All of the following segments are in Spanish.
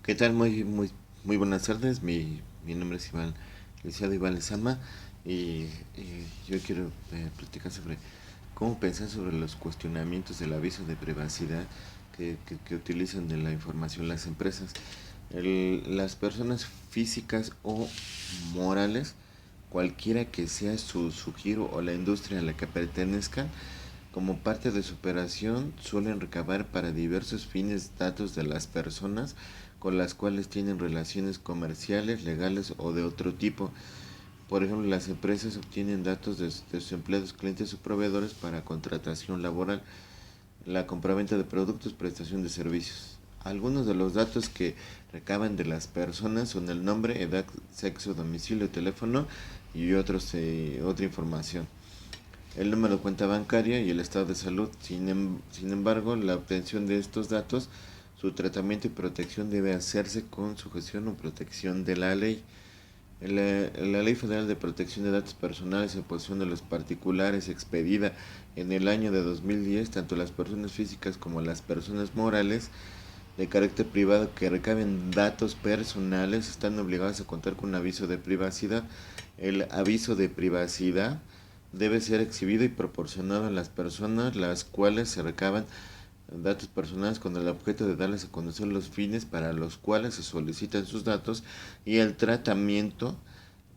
¿Qué tal? Muy buenas tardes. Mi nombre es licenciado Iván Lezama y yo quiero platicar sobre cómo pensar sobre los cuestionamientos del aviso de privacidad que utilizan de la información las empresas. Las personas físicas o morales, cualquiera que sea su giro o la industria a la que pertenezcan, como parte de su operación suelen recabar para diversos fines datos de las personas con las cuales tienen relaciones comerciales, legales o de otro tipo. Por ejemplo, las empresas obtienen datos de sus empleados, clientes o proveedores para contratación laboral, la compraventa de productos, prestación de servicios. Algunos de los datos que recaban de las personas son el nombre, edad, sexo, domicilio, teléfono y otra información, el número de cuenta bancaria y el estado de salud. Sin embargo, la obtención de estos datos, su tratamiento y protección debe hacerse con sujeción o protección de la ley. La Ley Federal de Protección de Datos Personales en posesión de los particulares, expedida en el año de 2010, tanto las personas físicas como las personas morales de carácter privado que recaben datos personales están obligados a contar con un aviso de privacidad. El aviso de privacidad debe ser exhibido y proporcionado a las personas las cuales se recaban datos personales con el objeto de darles a conocer los fines para los cuales se solicitan sus datos y el tratamiento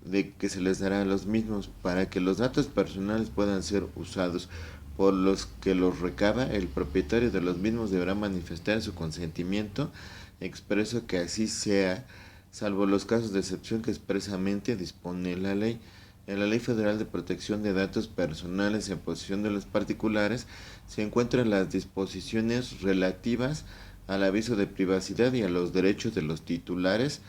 de que se les dará a los mismos para que los datos personales puedan ser usados por los que los recaba. El propietario de los mismos deberá manifestar su consentimiento expreso que así sea, salvo los casos de excepción que expresamente dispone la ley. En la Ley Federal de Protección de Datos Personales en posesión de los particulares se encuentran las disposiciones relativas al aviso de privacidad y a los derechos de los titulares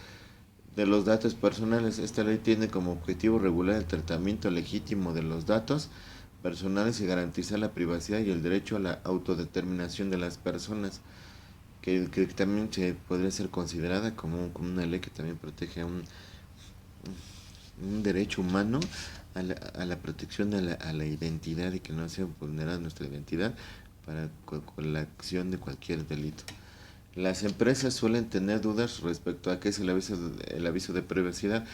de los datos personales. Esta ley tiene como objetivo regular el tratamiento legítimo de los datos personales y garantizar la privacidad y el derecho a la autodeterminación de las personas, que también se podría ser considerada como una ley que también protege un derecho humano a la protección a la identidad y que no sea vulnerada nuestra identidad con la acción de cualquier delito. Las empresas suelen tener dudas respecto a qué es el aviso de privacidad,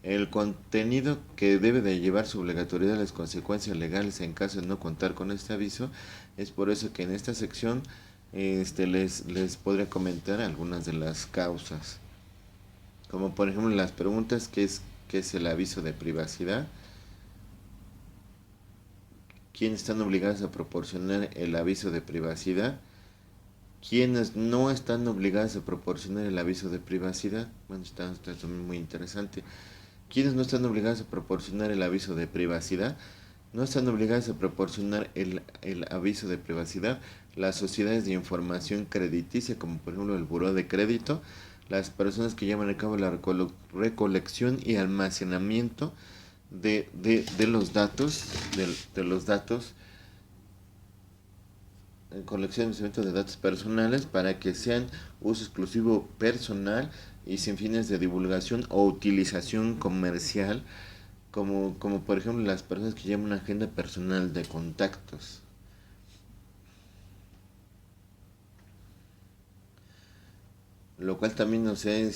el contenido que debe de llevar su obligatoriedad, las consecuencias legales en caso de no contar con este aviso. Es por eso que en esta sección les podré comentar algunas de las causas, como por ejemplo las preguntas: qué es el aviso de privacidad? ¿Quiénes están obligados a proporcionar el aviso de privacidad? ¿Quiénes no están obligados a proporcionar el aviso de privacidad? Bueno, está muy interesante. ¿Quiénes no están obligados a proporcionar el aviso de privacidad? No están obligadas a proporcionar el aviso de privacidad las sociedades de información crediticia, como por ejemplo el buró de crédito, las personas que llevan a cabo la recolección y almacenamiento de los datos, de los datos, colección y almacenamiento de datos personales para que sean uso exclusivo personal y sin fines de divulgación o utilización comercial, como por ejemplo las personas que llevan una agenda personal de contactos. Lo cual también no sé,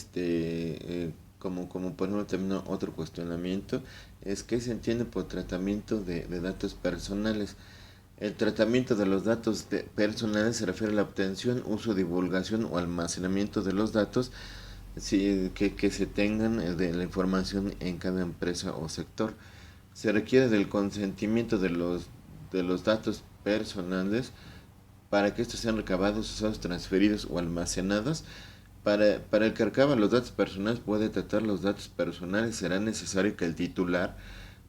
como por ejemplo también otro cuestionamiento es qué se entiende por tratamiento de datos personales. El tratamiento de los datos personales se refiere a la obtención, uso, divulgación o almacenamiento de los datos que se tengan de la información en cada empresa o sector. Se requiere del consentimiento de los datos personales para que estos sean recabados, usados, transferidos o almacenados. Para el que recaba los datos personales puede tratar los datos personales, será necesario que el titular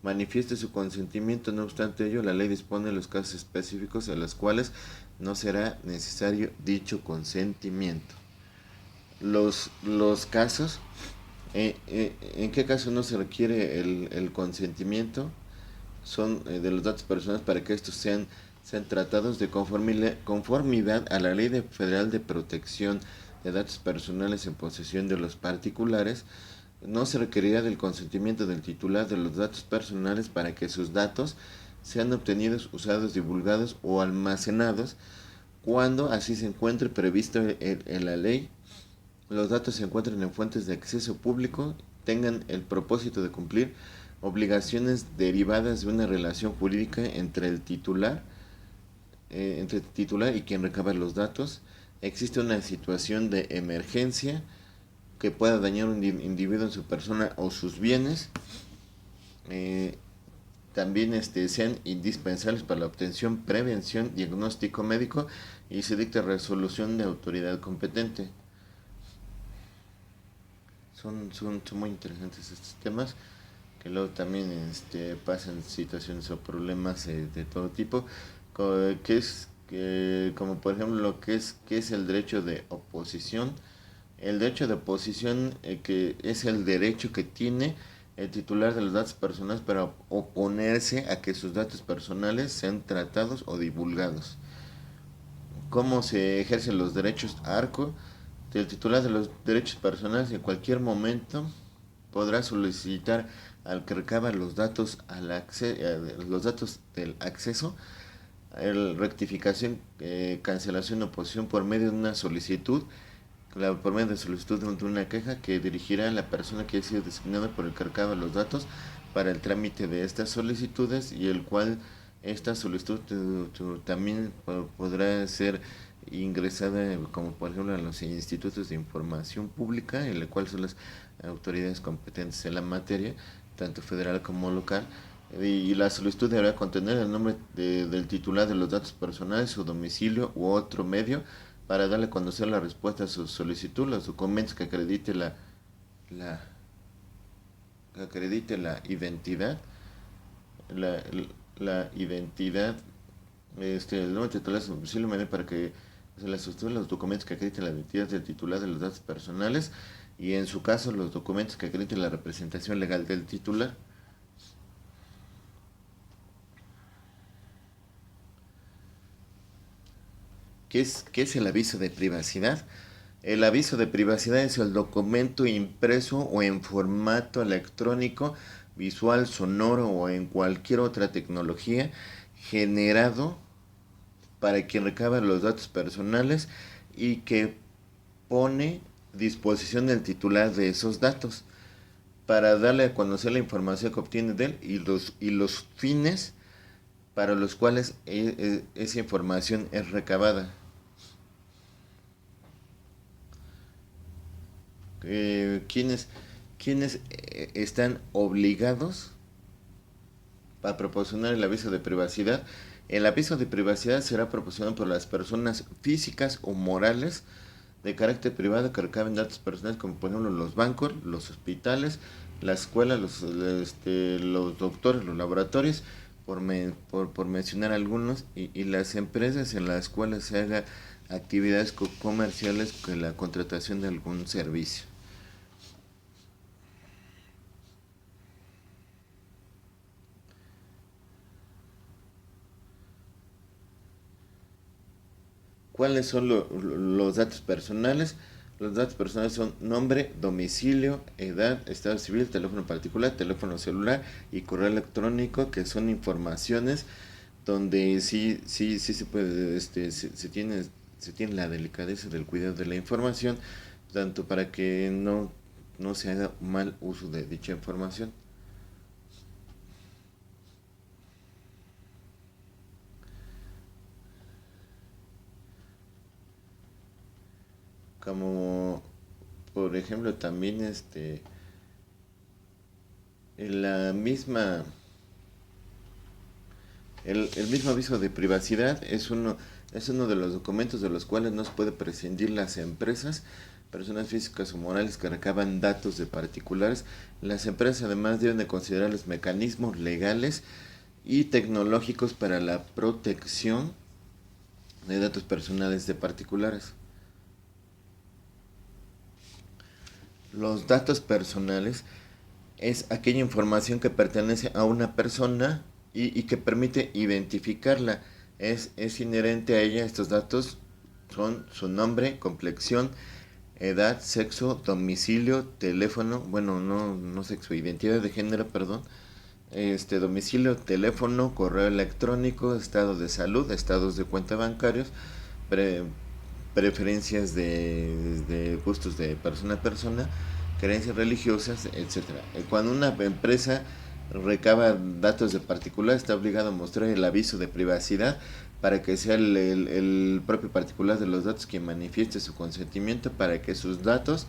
manifieste su consentimiento. No obstante ello, la ley dispone de los casos específicos en los cuales no será necesario dicho consentimiento. Los casos, ¿en qué caso no se requiere el consentimiento? Son de los datos personales para que estos sean tratados de conformidad a la Ley Federal de Protección de Datos Personales en posesión de los particulares. No se requerirá del consentimiento del titular de los datos personales para que sus datos sean obtenidos, usados, divulgados o almacenados cuando así se encuentre previsto en la ley los datos se encuentran en fuentes de acceso público, tengan el propósito de cumplir obligaciones derivadas de una relación jurídica entre el titular y quien recaba los datos. Existe una situación de emergencia que pueda dañar a un individuo en su persona o sus bienes. Eh, También sean indispensables para la obtención, prevención, diagnóstico médico y se dicta resolución de autoridad competente. Son muy interesantes estos temas que luego también pasan situaciones o problemas de todo tipo, que es como por ejemplo lo que es el derecho de oposición. El derecho de oposición, que es el derecho que tiene el titular de los datos personales para oponerse a que sus datos personales sean tratados o divulgados. ¿Cómo se ejercen los derechos ARCO? El titular de los derechos personales en cualquier momento podrá solicitar al que recaba los datos, los datos del acceso, rectificación, cancelación o oposición por medio de una solicitud, por medio de solicitud de una queja que dirigirá a la persona que ha sido designada por el que recaba los datos para el trámite de estas solicitudes, y el cual esta solicitud también podrá ser ingresada como por ejemplo a los institutos de información pública, en el cual son las autoridades competentes en la materia, tanto federal como local, y la solicitud deberá contener el nombre del titular de los datos personales, su domicilio u otro medio para darle a conocer la respuesta a su solicitud, los documentos que acredite la, la identidad, la, la identidad, el nombre titular, su domicilio, para que se le sustituyan los documentos que acrediten la identidad del titular de los datos personales, y en su caso los documentos que acrediten la representación legal del titular. ¿Qué es el aviso de privacidad? El aviso de privacidad es el documento impreso o en formato electrónico, visual, sonoro o en cualquier otra tecnología generado para quien recaba los datos personales y que pone disposición del titular de esos datos para darle a conocer la información que obtiene de él y los fines para los cuales esa información es recabada. ¿Quiénes, quiénes están obligados a proporcionar el aviso de privacidad? El aviso de privacidad será proporcionado por las personas físicas o morales de carácter privado que recaben datos personales, como por ejemplo los bancos, los hospitales, la escuela, los doctores, los laboratorios, por mencionar algunos, y las empresas en las cuales se haga actividades comerciales con la contratación de algún servicio. ¿Cuáles son los datos personales? Los datos personales son nombre, domicilio, edad, estado civil, teléfono particular, teléfono celular y correo electrónico, que son informaciones donde sí se puede, se tiene la delicadeza del cuidado de la información, tanto para que no se haga mal uso de dicha información. Como por ejemplo también en la misma el mismo aviso de privacidad es uno de los documentos de los cuales no se puede prescindir las empresas, personas físicas o morales que recaban datos de particulares. Las empresas además deben de considerar los mecanismos legales y tecnológicos para la protección de datos personales de particulares. Los datos personales es aquella información que pertenece a una persona y que permite identificarla. Es inherente a ella. Estos datos son su nombre, complexión, edad, sexo, domicilio, teléfono, bueno, no sexo, identidad de género, perdón, domicilio, teléfono, correo electrónico, estado de salud, estados de cuenta bancarios, pre- preferencias de gustos de persona a persona, creencias religiosas, etcétera. Cuando una empresa recaba datos de particular, está obligado a mostrar el aviso de privacidad para que sea el propio particular de los datos quien manifieste su consentimiento para que sus datos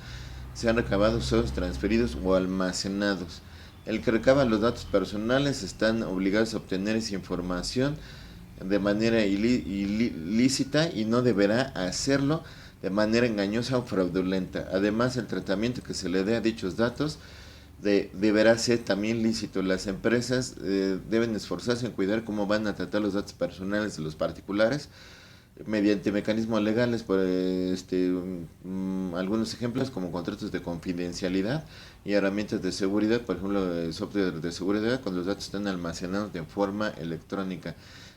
sean recabados o transferidos o almacenados. El que recaba los datos personales están obligados a obtener esa información de manera ilícita y no deberá hacerlo de manera engañosa o fraudulenta. Además, el tratamiento que se le dé a dichos datos deberá ser también lícito. Las empresas deben esforzarse en cuidar cómo van a tratar los datos personales de los particulares mediante mecanismos legales, por algunos ejemplos como contratos de confidencialidad y herramientas de seguridad, por ejemplo, software de seguridad cuando los datos están almacenados de forma electrónica.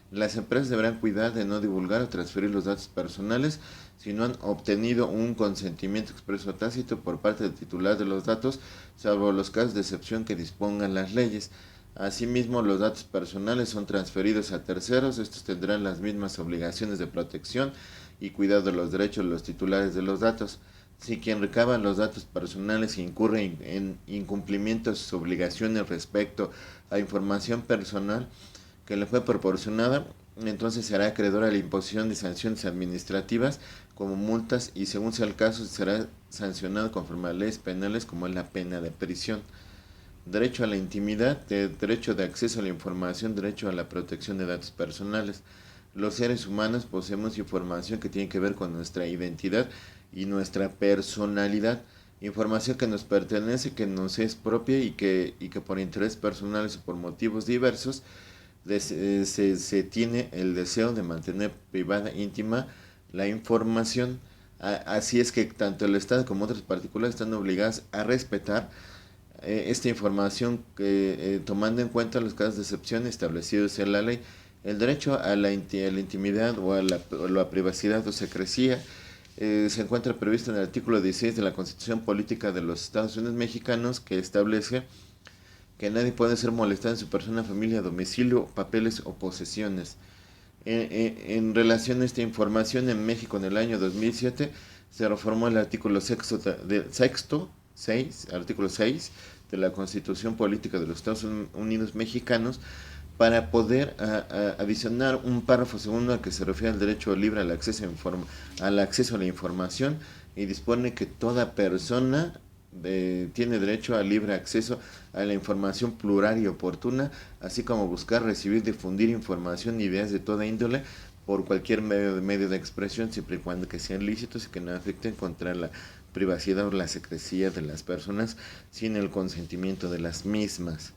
Las empresas deberán cuidar de no divulgar o transferir los datos personales si no han obtenido un consentimiento expreso o tácito por parte del titular de los datos, salvo los casos de excepción que dispongan las leyes. Asimismo, los datos personales son transferidos a terceros. Estos tendrán las mismas obligaciones de protección y cuidado de los derechos de los titulares de los datos. Si quien recaba los datos personales incurre en incumplimiento de sus obligaciones respecto a información personal que le fue proporcionada, entonces será acreedor a la imposición de sanciones administrativas como multas y, según sea el caso, será sancionado conforme a leyes penales como es la pena de prisión. Derecho a la intimidad, derecho de acceso a la información, derecho a la protección de datos personales. Los seres humanos poseemos información que tiene que ver con nuestra identidad y nuestra personalidad, información que nos pertenece, que nos es propia y que por intereses personales o por motivos diversos se tiene el deseo de mantener privada, íntima la información. Así es que tanto el Estado como otros particulares están obligados a respetar esta información, tomando en cuenta los casos de excepción establecidos en la ley. El derecho a la intimidad o a la privacidad o secrecía se encuentra previsto en el artículo 16 de la Constitución Política de los Estados Unidos Mexicanos, que establece que nadie puede ser molestado en su persona, familia, domicilio, papeles o posesiones. En relación a esta información, en México en el año 2007 se reformó el artículo artículo 6 de la Constitución Política de los Estados Unidos Mexicanos, para poder adicionar un párrafo segundo al que se refiere al derecho libre al acceso a la información, y dispone que toda persona tiene derecho al libre acceso a la información plural y oportuna, así como buscar, recibir, difundir información e ideas de toda índole por cualquier medio de expresión, siempre y cuando que sean lícitos y que no afecten contra la privacidad o la secrecía de las personas sin el consentimiento de las mismas.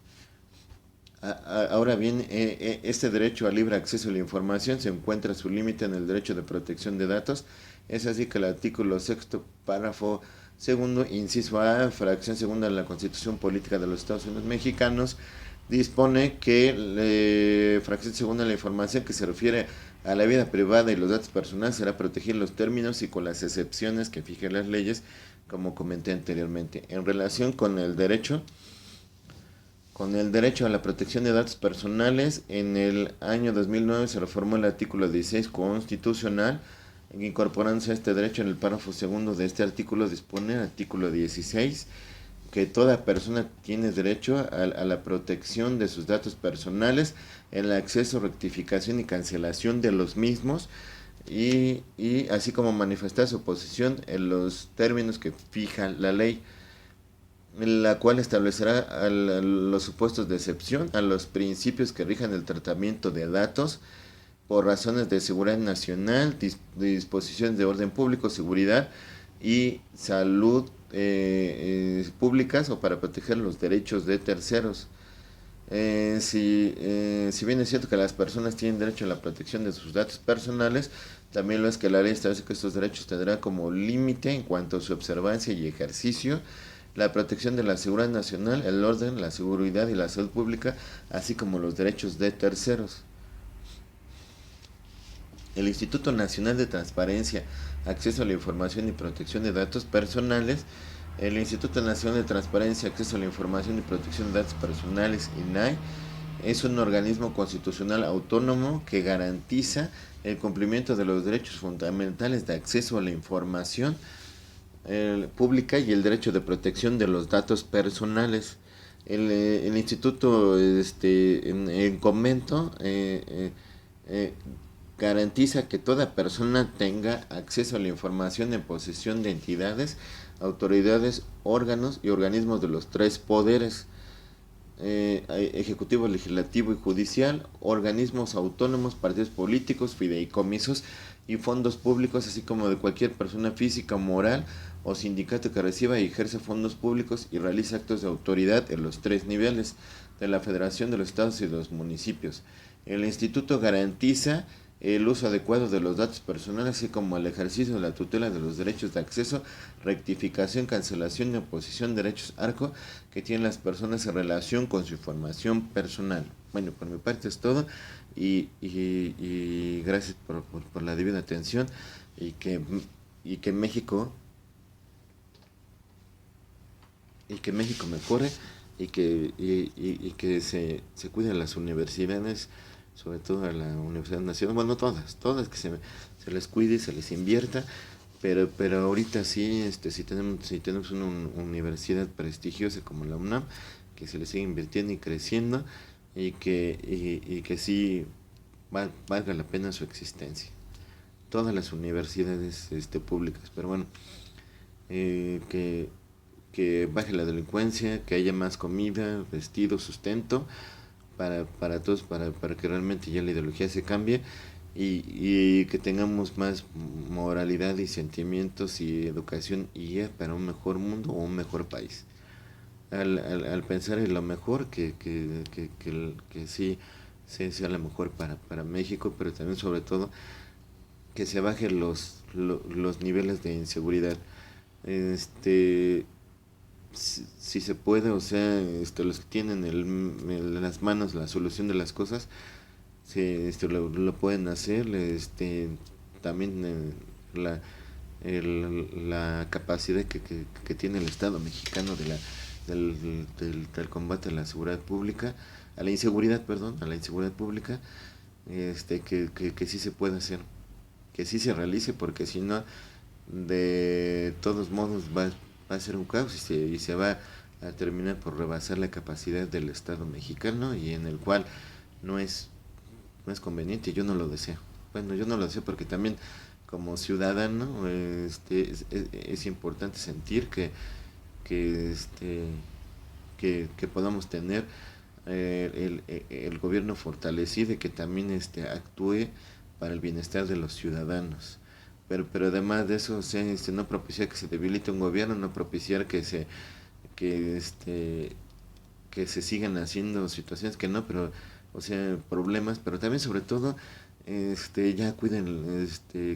Ahora bien, este derecho al libre acceso a la información se encuentra su límite en el derecho de protección de datos. Es así que el artículo 6, párrafo segundo, inciso A, fracción segunda de la Constitución Política de los Estados Unidos Mexicanos, dispone que fracción segunda de la información que se refiere a la vida privada y los datos personales será protegida en los términos y con las excepciones que fijen las leyes, como comenté anteriormente. En relación con el derecho a la protección de datos personales, en el año 2009 se reformó el artículo 16 constitucional, incorporándose a este derecho en el párrafo segundo de este artículo. Dispone el artículo 16 que toda persona tiene derecho a la protección de sus datos personales, el acceso, rectificación y cancelación de los mismos, y así como manifestar su posición en los términos que fija la ley, la cual establecerá los supuestos de excepción a los principios que rijan el tratamiento de datos por razones de seguridad nacional, disposiciones de orden público, seguridad y salud públicas, o para proteger los derechos de terceros. Si bien es cierto que las personas tienen derecho a la protección de sus datos personales, también lo es que la ley establece que estos derechos tendrán como límite, en cuanto a su observancia y ejercicio, la protección de la seguridad nacional, el orden, la seguridad y la salud pública, así como los derechos de terceros. El Instituto Nacional de Transparencia, Acceso a la Información y Protección de Datos Personales, el Instituto Nacional de Transparencia, Acceso a la Información y Protección de Datos Personales, INAI, Es un organismo constitucional autónomo que garantiza el cumplimiento de los derechos fundamentales de acceso a la información pública y el derecho de protección de los datos personales. El instituto en convento garantiza que toda persona tenga acceso a la información en posesión de entidades, autoridades, órganos y organismos de los tres poderes, ejecutivo, legislativo y judicial, organismos autónomos, partidos políticos, fideicomisos y fondos públicos, así como de cualquier persona física, moral o sindicato que reciba y ejerza fondos públicos y realiza actos de autoridad en los tres niveles de la Federación, de los estados y de los municipios. El instituto garantiza el uso adecuado de los datos personales, así como el ejercicio de la tutela de los derechos de acceso, rectificación, cancelación y oposición de derechos ARCO que tienen las personas en relación con su información personal. Bueno, por mi parte es todo y gracias por la debida atención y que México mejore y que se cuiden las universidades, sobre todo a la Universidad Nacional, bueno, todas que se les cuide y se les invierta, pero ahorita sí, si tenemos una universidad prestigiosa como la UNAM, que se le sigue invirtiendo y creciendo y que sí valga la pena su existencia. Todas las universidades públicas, pero bueno, que baje la delincuencia, que haya más comida, vestido, sustento para todos, para que realmente ya la ideología se cambie y que tengamos más moralidad y sentimientos y educación y guía para un mejor mundo o un mejor país. Al pensar en lo mejor, que sí sea lo mejor para México, pero también sobre todo que se bajen los niveles de inseguridad. Este, si se puede, o sea, los que tienen en las manos la solución de las cosas, lo pueden hacer, también la capacidad que tiene el Estado mexicano del combate a la seguridad pública, a la inseguridad, perdón, a la inseguridad pública, que sí se puede hacer, que sí se realice, porque si no, de todos modos va a ser un caos y se va a terminar por rebasar la capacidad del Estado mexicano y en el cual no es, no es conveniente, yo no lo deseo. Bueno, yo no lo deseo porque también como ciudadano es importante sentir que, este, que podamos tener el gobierno fortalecido y que también actúe para el bienestar de los ciudadanos. Pero además de eso, o sea, no propiciar que se debilite un gobierno, no propiciar que este que se sigan haciendo situaciones que no, pero o sea, problemas, pero también sobre todo ya cuiden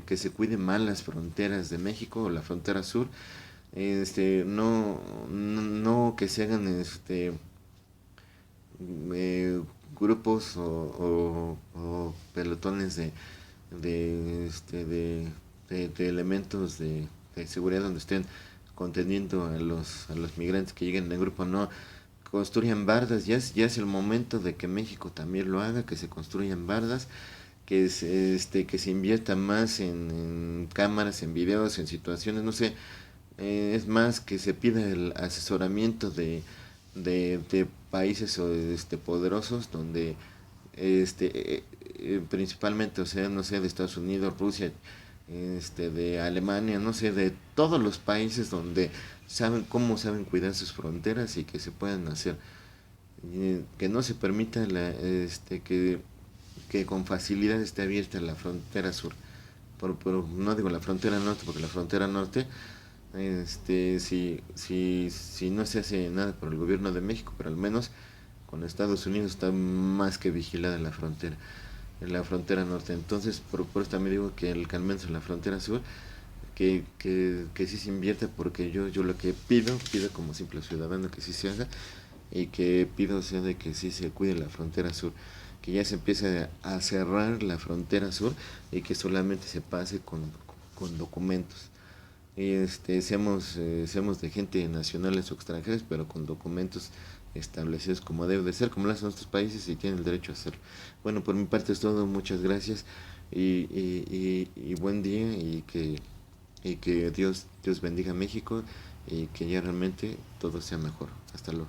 que se cuiden más las fronteras de México o la frontera sur, no que se hagan eh, grupos o pelotones de elementos de seguridad donde estén conteniendo a los migrantes que lleguen en el grupo, no construyan bardas. Ya es el momento de que México también lo haga, que se construyan bardas, que se invierta más en cámaras, en videos, en situaciones, no sé, es más que se pida el asesoramiento de países poderosos donde principalmente, o sea, no sé, de Estados Unidos, Rusia, de Alemania, no sé, de todos los países donde saben cuidar sus fronteras y que se puedan hacer, que no se permita que con facilidad esté abierta la frontera sur. No digo la frontera norte, porque la frontera norte, si no se hace nada por el gobierno de México, pero al menos con Estados Unidos está más que vigilada la frontera, en la frontera norte. Entonces, por eso también digo que al menos en la frontera sur, que sí se invierta, porque yo lo que pido como simple ciudadano que sí se haga y que pido, o sea, de que sí se cuide la frontera sur, que ya se empiece a cerrar la frontera sur y que solamente se pase con documentos. Y seamos de gente nacionales o extranjeras, pero con documentos establecidos como debe de ser, como lo hacen nuestros países y tienen el derecho a hacerlo. Bueno, por mi parte es todo, muchas gracias y buen día y que Dios bendiga a México y que ya realmente todo sea mejor. Hasta luego.